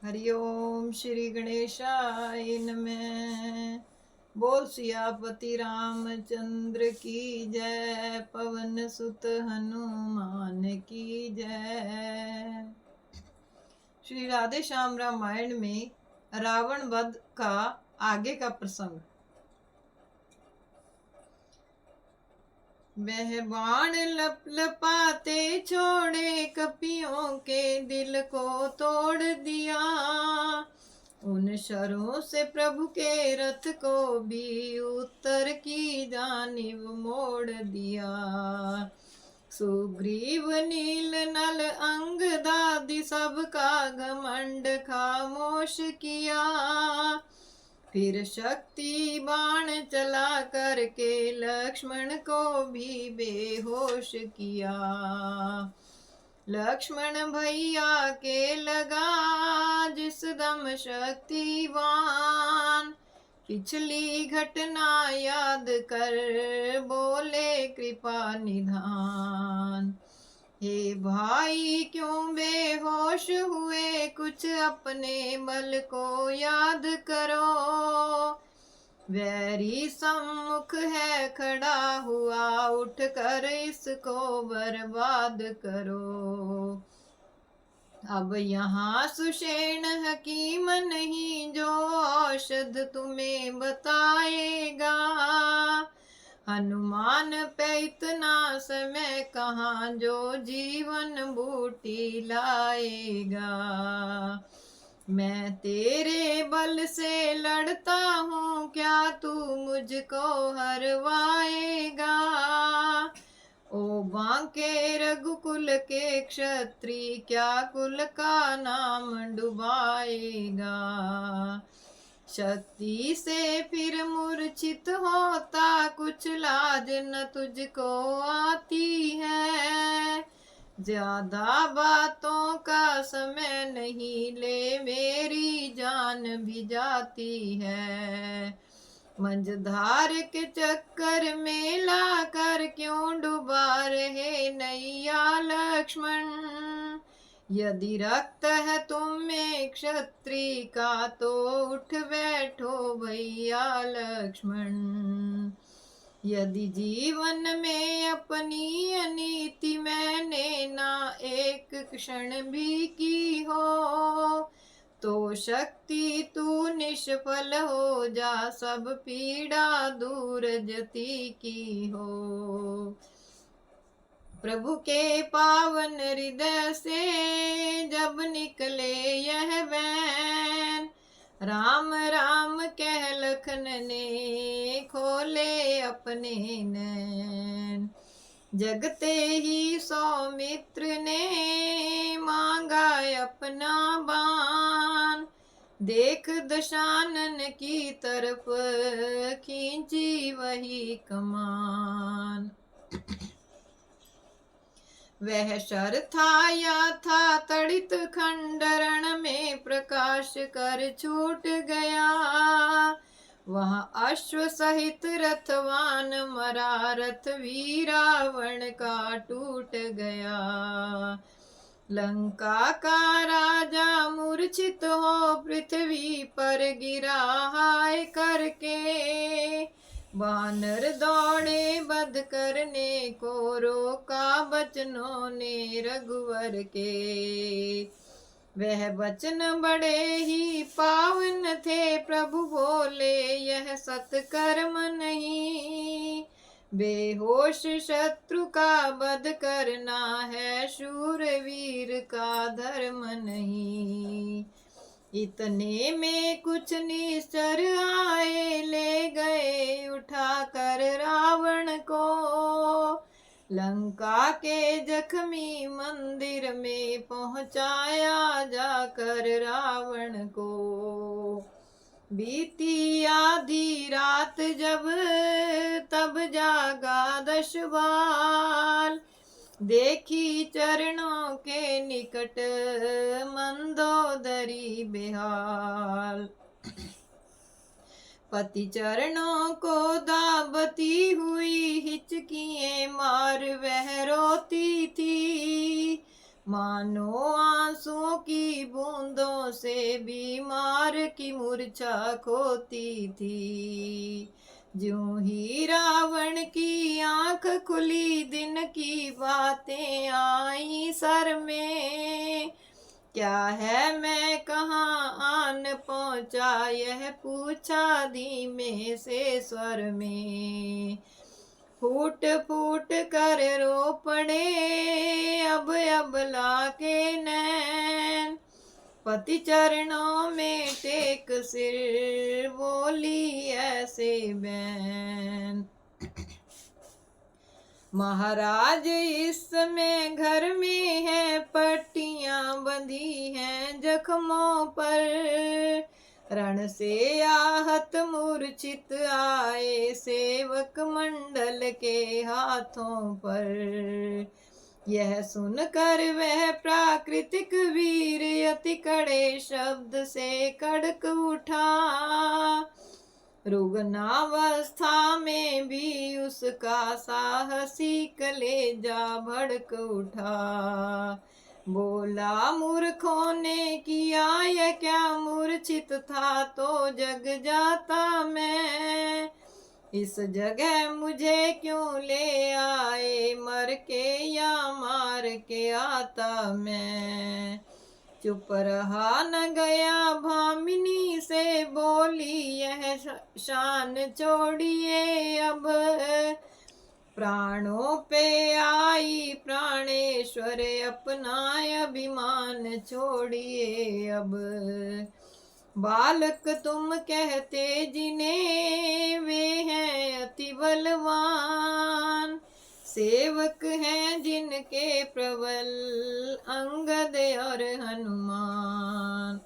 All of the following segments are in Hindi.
हरि ओम श्री गणेशाय नमः। बोल सियापति रामचंद्र की जय, पवन सुत हनुमान की जय। श्री राधे श्याम रामायण में रावण वध का आगे का प्रसंग। वह बाण लपलपाते छोड़े, कपियों के दिल को तोड़ दिया। उन शरों से प्रभु के रथ को भी उत्तर की जानिब मोड़ दिया। सुग्रीव नील नल अंगदादि सबका घमंड खामोश किया। फिर शक्ति बाण चला करके लक्ष्मण को भी बेहोश किया। लक्ष्मण भैया के लगा जिस दम शक्तिवान, पिछली घटना याद कर बोले कृपा निधान। हे भाई क्यों बेहोश हुए, कुछ अपने बल को याद करो। वैरी सम्मुख है खड़ा हुआ, उठ कर इसको बर्बाद करो। अब यहाँ सुषेण हकीम नहीं, जो औषध तुम्हें बताएगा। हनुमान पे इतना समय कहाँ, जो जीवन बूटी लाएगा। मैं तेरे बल से लड़ता हूँ, क्या तू मुझको हरवाएगा। ओ बांके रघुकुल के क्षत्रिय, क्या कुल का नाम डुबाएगा। शक्ति से फिर मूर्छित होता, कुछ लाज न तुझको आती है। ज्यादा बातों का समय नहीं, ले मेरी जान भी जाती है। मंझधार के चक्कर में लाकर क्यों डुबा रहे नैया लक्ष्मण। यदि रक्त है तुम में क्षत्रिय का, तो उठ बैठो भैया लक्ष्मण। यदि जीवन में अपनी अनीति मैंने ना एक क्षण भी की हो, तो शक्ति तू निष्फल हो जा, सब पीड़ा दूर जती की हो। प्रभु के पावन हृदय से जब निकले यह बैन, राम राम कह लखन ने खोले अपने नैन। जगते ही सौमित्र ने मांगा अपना बाण, देख दशानन की तरफ खींची वही कमान। वह शर था या था तड़ित खंडरण में, प्रकाश कर छूट गया। वहाँ अश्व सहित रथवान मरा, रथ भी रावण का टूट गया। लंका का राजा मूर्छित हो, पृथ्वी पर गिरा हाय करके। वानर दौड़े वध करने को, रोका बचनों ने रघुवर के। वह वचन बड़े ही पावन थे, प्रभु बोले यह सत्कर्म नहीं। बेहोश शत्रु का वध करना है, शूरवीर का धर्म नहीं। इतने में कुछ निश्चर आए, ले गए उठा कर रावण को। लंका के जख्मी मंदिर में पहुंचाया जाकर रावण को। बीती आधी रात जब तब जागा दश बाल, देखी चरणों के निकट मंदोदरी बेहाल। पति चरणों को दाबती हुई हिचकिए मार वह रोती थी। मानो आंसुओं की बूंदों से बीमार की मूर्छा खोती थी। ज्यों ही रावण की आंख खुली, दिन की बातें आई सर में। क्या है मैं कहाँ आन पहुँचा, यह पूछा धीमे से स्वर में। फूट फूट कर रो पड़े अब लाके नैन। पति चरणों में टेक सिर, बोली ऐसे बैन। महाराज इस समय घर में है, पट्टियां बंधी हैं जख्मों पर। रण से आहत मूर्छित आए, सेवक मंडल के हाथों पर। यह सुनकर वह प्राकृतिक वीर, अति कड़े शब्द से कड़क उठा। रुग्णावस्था में भी उसका साहसी कलेजा भड़क उठा। बोला, मूर्खों ने किया यह क्या, मूर्छित था तो जग जाता मैं। इस जगह मुझे क्यों ले आए, मर के या मार के आता मैं। चुप रहा न गया, भामिनी से बोली यह शान छोड़िए अब। प्राणों पे आई प्राणेश्वर, अपना अभिमान छोड़िए अब। बालक तुम कहते जिन्हें, वे हैं अति बलवान। सेवक हैं जिनके प्रबल, अंगद और हनुमान।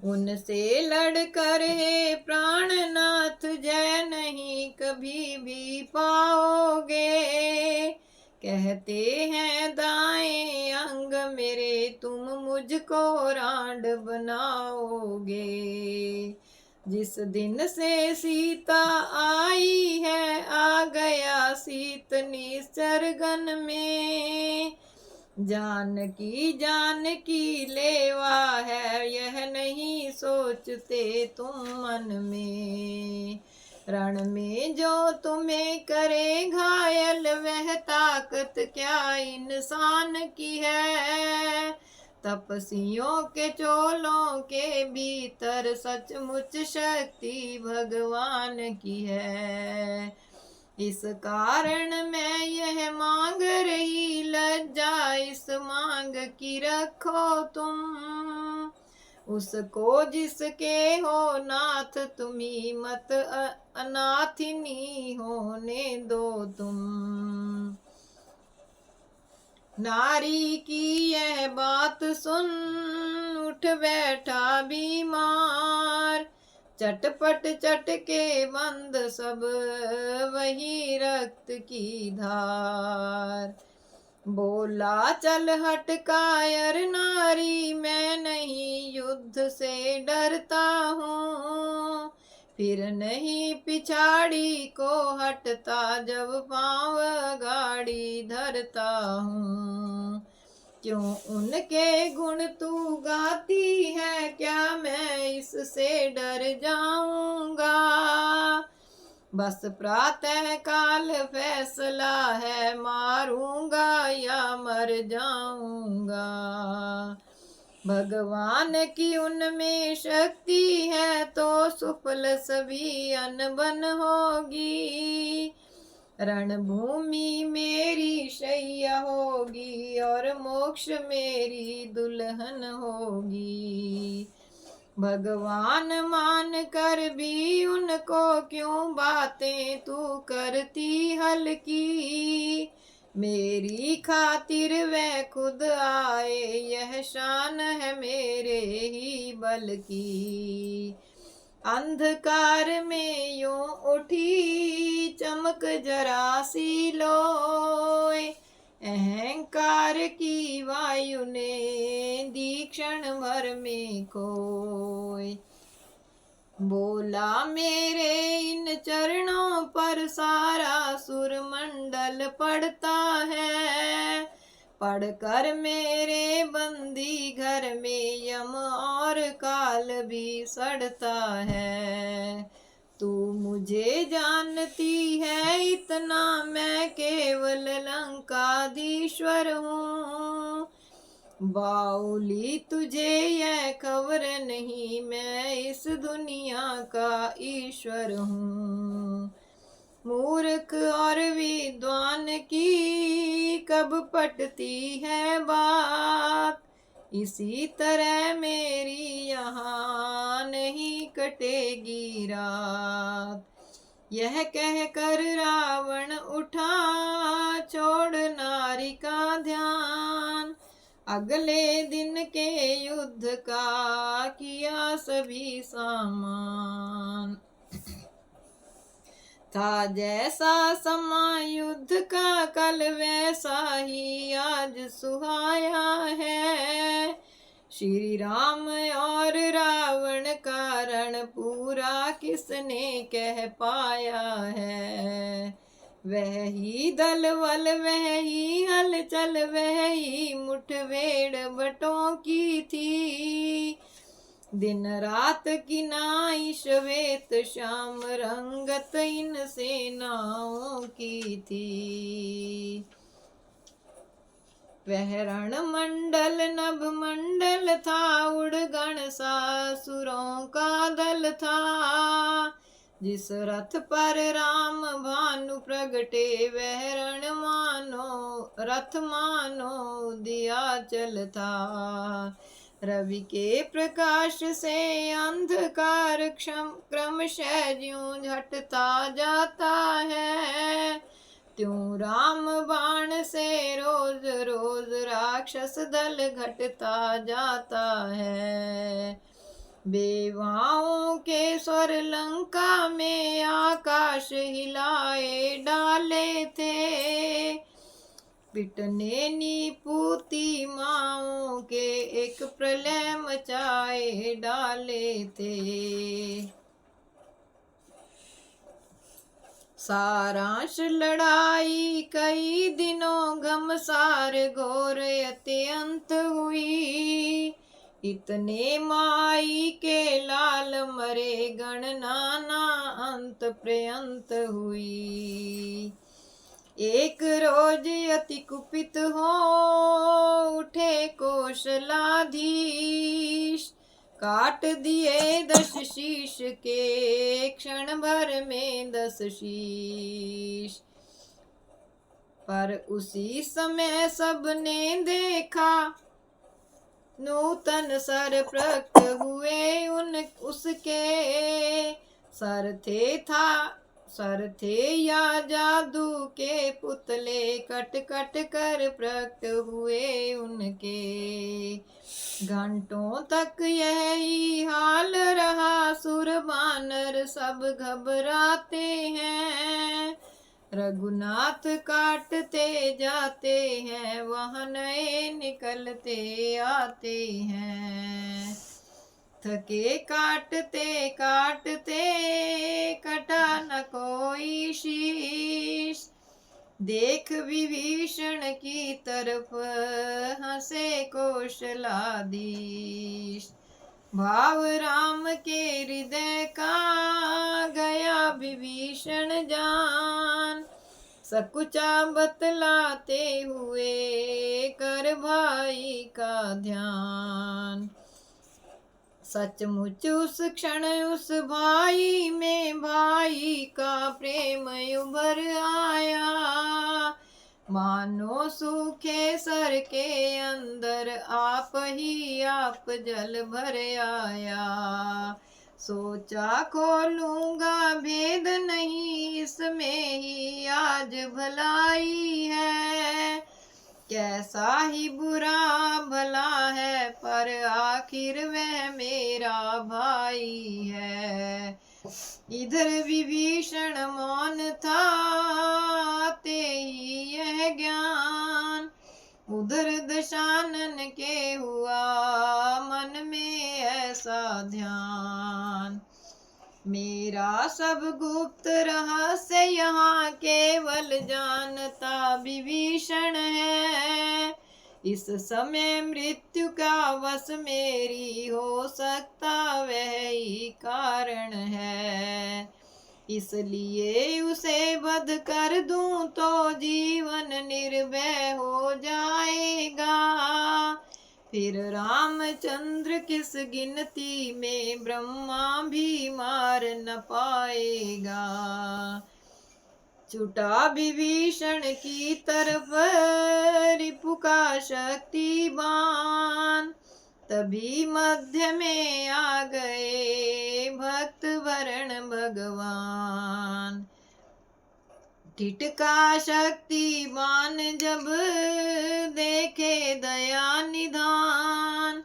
उनसे लड़कर हे प्राणनाथ, जय नहीं कभी भी पाओगे। कहते हैं दाएं अंग मेरे, तुम मुझको रांड बनाओगे। जिस दिन से सीता आई है, आ गया सीत निसर्गन में। जानकी लेवा है, यह नहीं सोचते तुम मन में। रण में जो तुम्हें करे घायल, वह ताकत क्या इंसान की है। तपस्वियों के चोलों के भीतर, सचमुच शक्ति भगवान की है। इस कारण मैं यह मांग रही, लज्जा इस मांग की रखो तुम। उसको जिसके हो नाथ तुम्ही, मत अनाथिनी होने दो तुम। नारी की यह बात सुन, उठ बैठा बीमार। चटपट चटके बंद सब, वही रक्त की धार। बोला, चल हट कायर नारी, मैं नहीं युद्ध से डरता हूँ। फिर नहीं पिछाड़ी को हटता, जब पाँव गाड़ी धरता हूँ। क्यों उनके गुण तू गाती है, क्या मैं इससे डर जाऊंगा। बस प्रातः काल फैसला है, मारूंगा या मर जाऊंगा। भगवान की उनमें शक्ति है, तो सुफल सभी अनबन होगी। रणभूमि मेरी शैया होगी, और मोक्ष मेरी दुल्हन होगी। भगवान मान कर भी उनको क्यों बातें तू करती हल्की। मेरी खातिर वह खुद आए, यह शान है मेरे ही बल की। अंधकार में यूं उठी चमक जरा सी लोए, अहंकार की वायु ने दी क्षण भर में खोए। बोला, मेरे इन चरणों पर सारा सुरमंडल पड़ता है। पढ़कर मेरे बंदी घर में यम और काल भी सड़ता है। तू मुझे जानती है इतना, मैं केवल लंकाधीश्वर हूँ। बाउली तुझे यह खबर नहीं, मैं इस दुनिया का ईश्वर हूँ। मूर्ख और विद्वान की कब पटती है बात, इसी तरह मेरी यहाँ नहीं कटेगी रात। यह कहकर रावण उठा, छोड़ नारी का ध्यान। अगले दिन के युद्ध का किया सभी सामान। था जैसा समा युद्ध का कल, वैसा ही आज सुहाया है। श्री राम और रावण का रण पूरा किसने कह पाया है। वह ही दल बल, वह ही हलचल, वह ही मुठभेड़ बटों की थी। दिन रात की नाई श्वेत श्याम रंगत इन सेनाओं की थी। वह रण मंडल नभ मंडल था, उड़गण सासुरों का दल था। जिस रथ पर राम भानु प्रगटे, वह रण मानो रथ मानो दिया चल था। रवि के प्रकाश से अंधकार क्रमशः ज्यों झटता जाता है, त्यों राम बाण से रोज रोज राक्षस दल घटता जाता है। बेवाओं के स्वर लंका में आकाश हिलाए डाले थे, पिटने नीपूती माओं के एक प्रलय मचाए डाले थे। सारांश लड़ाई कई दिनों घमसार घोर अत्यंत हुई। इतने माई के लाल मरे, गणना ना अंत पर्यंत हुई। एक रोज अति कुपित हो उठे कौशलाधीश, काट दिए 10 शीश के, क्षण भर में 10 शीश। पर उसी समय सबने देखा, नूतन सर प्रकट हुए उसके। सर थे या जादू के पुतले, कट कट कर प्रकट हुए उनके। घंटों तक यही हाल रहा, सुर बानर सब घबराते हैं। रघुनाथ काटते जाते हैं, वहाँ नए निकलते आते हैं। थके काटते काटते कटा न कोई शीश, देख विभीषण की तरफ हंसे कौशलाधीश। भाव राम के हृदय का गया विभीषण जान, सकुचा बतलाते हुए कर भाई का ध्यान। सचमुच उस क्षण उस भाई में भाई का प्रेम उभर आया, मानो सूखे सर के अंदर आप ही आप जल भर आया। सोचा खोलूंगा भेद नहीं, इसमें ही आज भलाई है। कैसा ही बुरा भला है, पर आखिर वह मेरा भाई है। इधर विभीषण मौन था, आते ही यह ज्ञान। उधर दशानन के हुआ मन में ऐसा ध्यान। मेरा सब गुप्त रहस्य यहाँ केवल जानता विभीषण है। इस समय मृत्यु का वश मेरी हो सकता वह ही कारण है। इसलिए उसे वध कर दूं तो जीवन निर्भय हो जाएगा। फिर रामचंद्र किस गिनती में ब्रह्मा भी मार न पाएगा। छुटा विभीषण की तरफ रिपु का शक्तिबान, तभी मध्य में आ गए भक्त वरण भगवान। टिटका शक्तिमान जब देखे दया निधान,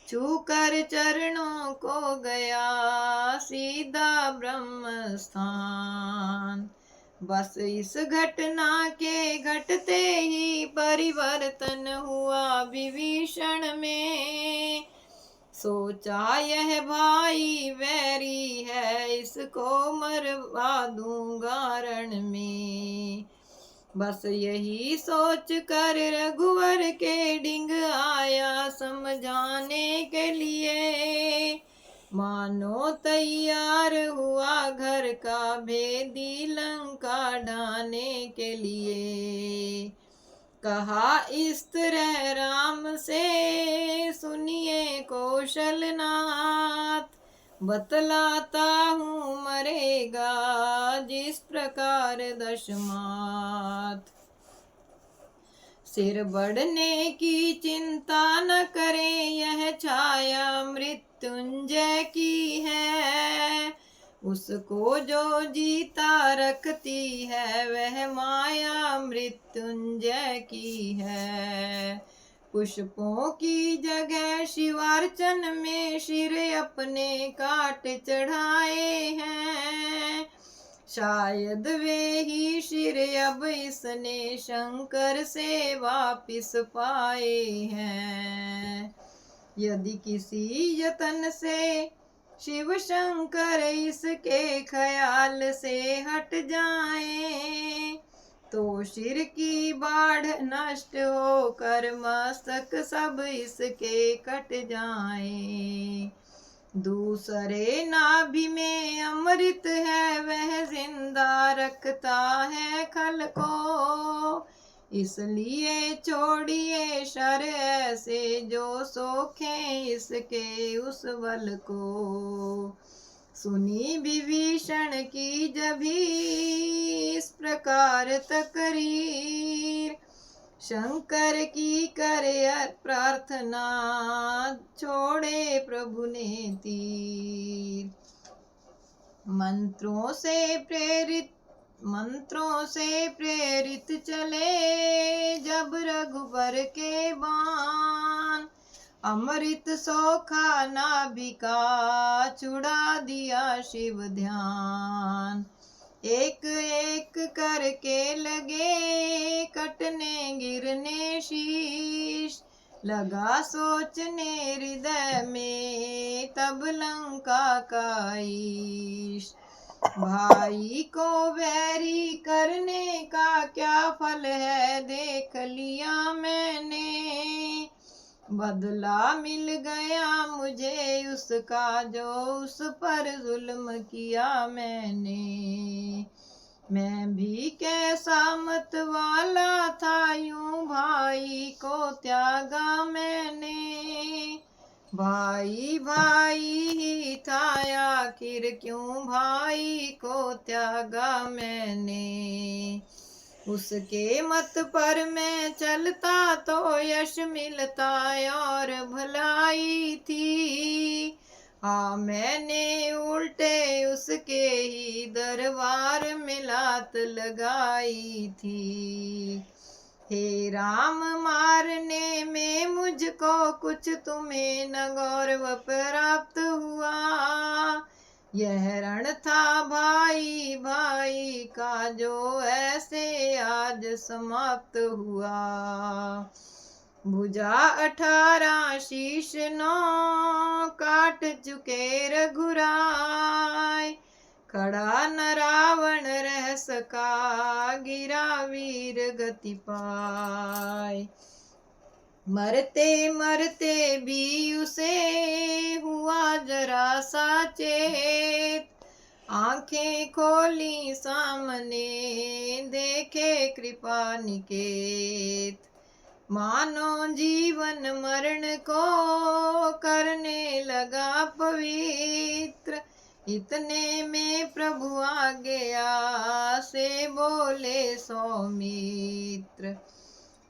छूकर चरणों को गया सीधा ब्रह्म स्थान। बस इस घटना के घटते ही परिवर्तन हुआ विभीषण में। सोचा यह भाई वैरी है, इसको मरवा दूंगा रण में। बस यही सोच कर रघुवर के डिंग आया समझाने के लिए। मानो तैयार हुआ घर का भेदी लंका ढाने के लिए। कहा इस तरह राम से सुनिए कौशलनाथ, बतलाता हूँ मरेगा जिस प्रकार दशमात। सिर बढ़ने की चिंता न करें, यह छाया मृत्युंजय की है। उसको जो जीता रखती है वह माया मृत्युंजय की है। पुष्पों की जगह शिवार्चन में सिर अपने काट चढ़ाए हैं। शायद वे ही सिर अब इसने शंकर से वापिस पाए हैं। यदि किसी यतन से शिव शंकर इसके ख्याल से हट जाए, तो सिर की बाढ़ नष्ट होकर मस्तक सब इसके कट जाए। दूसरे नाभि में अमृत है, वह जिंदा रखता है खल को। इसलिए छोड़िए शर ऐसे जो सोखे इसके उस बल को। सुनी विभीषण की जभी इस प्रकार तकरीर, शंकर की करे प्रार्थना छोड़े प्रभु ने तीर। मंत्रों से प्रेरित चले जब रघुबर के बाण, अमृत सोखा नाभिका छुड़ा दिया शिव ध्यान। एक एक करके लगे कटने गिरने शीश, लगा सोचने हृदय में तब लंका का ईश। भाई को वैरी करने का क्या फल है देख लिया मैंने, बदला मिल गया मुझे उसका जो उस पर जुल्म किया मैंने। मैं भी कैसा मत वाला था यूं भाई को त्यागा मैंने। भाई भाई ही था आखिर क्यों भाई को त्यागा मैंने। उसके मत पर मैं चलता तो यश मिलता और भलाई थी। हाँ मैंने उल्टे उसके ही दरबार में लात लगाई थी। हे राम मारने में मुझको कुछ तुम्हें न गौरव प्राप्त हुआ। यह रण था भाई भाई का जो ऐसे आज समाप्त हुआ। भुजा 18 शीश 9 काट चुके रघुराय, खड़ा न रावण रह सका गिरा वीर गति पाय। मरते मरते भी उसे हुआ जरा सा चेत, आंखें खोली सामने देखे कृपा निकेत, मानो जीवन मरण को करने लगा पवित्र, इतने में प्रभु आ गया से बोले सौमित्र,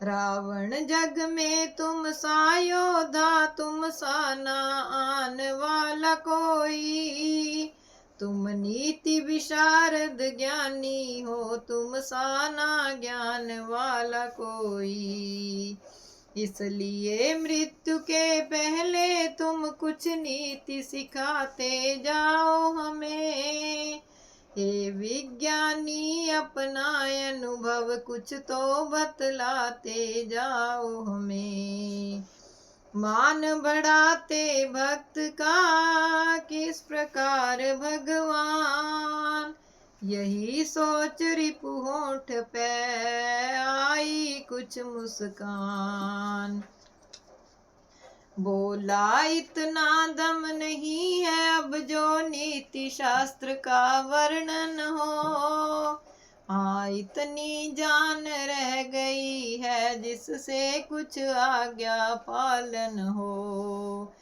रावण जग में तुम सा योद्धा तुम सा ना आन वाला कोई, तुम नीति विशारद ज्ञानी हो तुम सा ना ज्ञान वाला कोई, इसलिए मृत्यु के पहले तुम कुछ नीति सिखाते जाओ हमें, हे विज्ञानी अपना अनुभव कुछ तो बतलाते जाओ हमें, मान बढ़ाते भक्त का किस प्रकार भगवान, यही सोच रिपु होठ पे आई कुछ मुस्कान, बोला इतना दम नहीं है अब जो नीति शास्त्र का वर्णन हो, हाँ इतनी जान रह गई है जिससे कुछ आज्ञा पालन हो,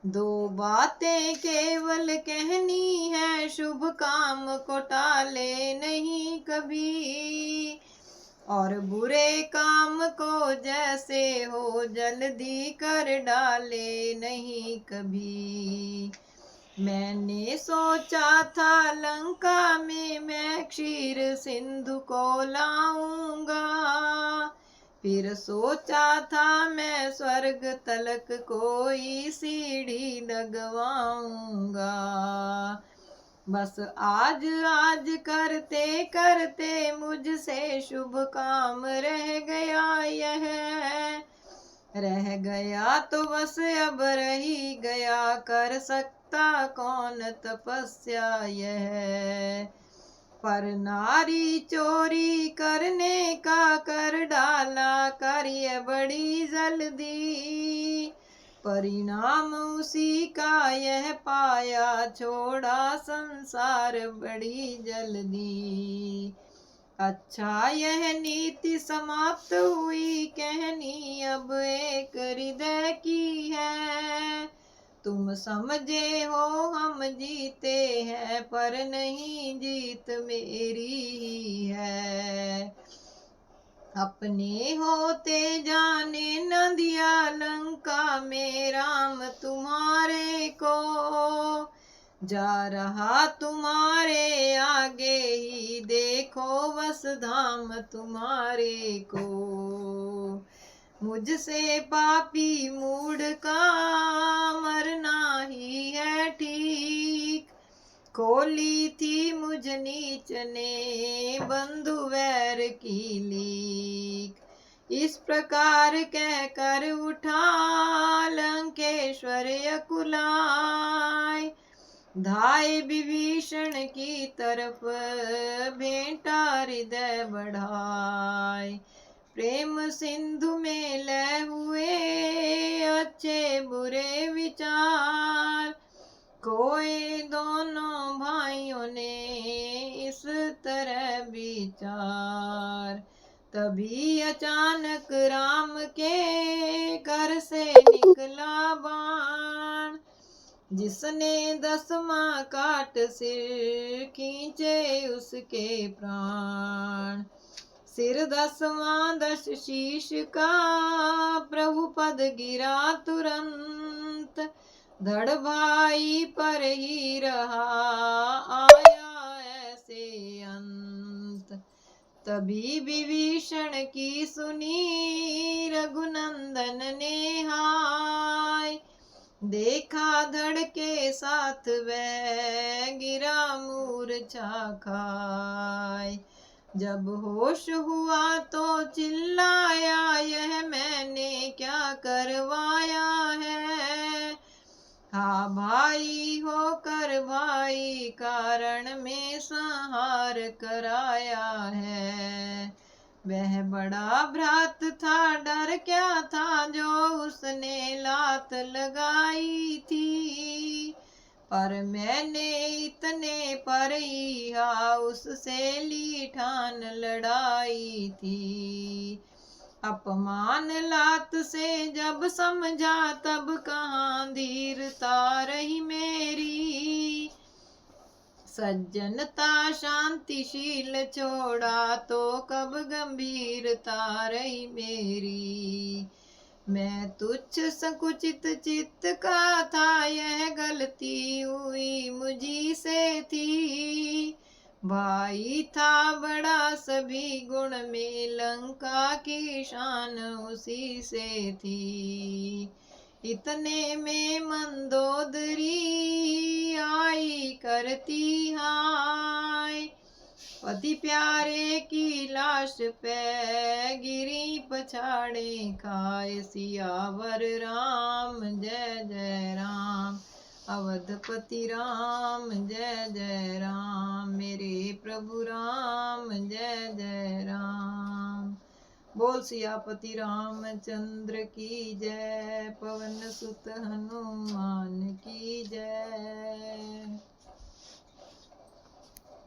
दो बातें केवल कहनी है शुभ काम को टाले नहीं कभी, और बुरे काम को जैसे हो जल्दी कर डाले नहीं कभी, मैंने सोचा था लंका में मैं क्षीर सिंधु को लाऊंगा, फिर सोचा था मैं स्वर्ग तलक कोई सीढ़ी लगवाऊंगा, बस आज आज करते करते मुझसे शुभ काम रह गया, यह रह गया तो बस अब रही गया, कर सकता कौन तपस्या यह, पर नारी चोरी करने का कर डाला कार्य बड़ी जल्दी, परिणाम उसी का यह पाया छोड़ा संसार बड़ी जल्दी, अच्छा यह नीति समाप्त हुई कहनी अब एक हृदय की है, तुम समझे हो हम जीते हैं पर नहीं जीत मेरी ही है, अपने होते जाने न दिया लंका में राम तुम्हारे को, जा रहा तुम्हारे आगे ही देखो बस धाम तुम्हारे को, मुझसे पापी मूढ़ का मरना ही है ठीक, खोली थी मुझ नीच ने बंधु वैर की लीक, इस प्रकार कह कर उठा लंकेश्वर अकुलाय, धाये विभीषण की तरफ भेंटा हृदय बढ़ाए, प्रेम सिंधु में लय हुए अच्छे बुरे विचार, कोई दोनों भाइयों ने इस तरह विचार, तभी अचानक राम के कर से निकला बाण, जिसने 10वां काट सिर खींचे उसके प्राण, सिर 10वां 10 शीश का प्रभु पद गिरा तुरंत, धड़ भाई पर ही रहा आया ऐसे अंत, तभी विभीषण की सुनी रघुनंदन ने हाय, देखा धड़ के साथ वह गिरा मूर्छा खाए, जब होश हुआ तो चिल्लाया यह मैंने क्या करवाया है, हाँ भाई होकर भाई कारण में संहार कराया है, वह बड़ा भ्रात था, डर क्या था जो उसने लात लगाई थी। पर मैंने इतने पर ही उससे ली ठान लड़ाई थी। अपमान लात से जब समझा तब कहाँ धीरता रही मेरी। सज्जनता शांतिशील छोड़ा तो कब गंभीरता रही मेरी। मैं तुच्छ संकुचित चित्त का था, यह गलती हुई मुझी से थी। भाई था बड़ा सभी गुण में, लंका की शान उसी से थी। इतने में मंदोदरी आई करती हाय, पति प्यारे की लाश पे गिरी पछाड़े खाए। सियावर राम जय जय राम, अवधपति राम जय जय राम, मेरे प्रभु राम जय जय राम। बोल सियापति रामचंद्र की जय, पवन सुत हनुमान की जय।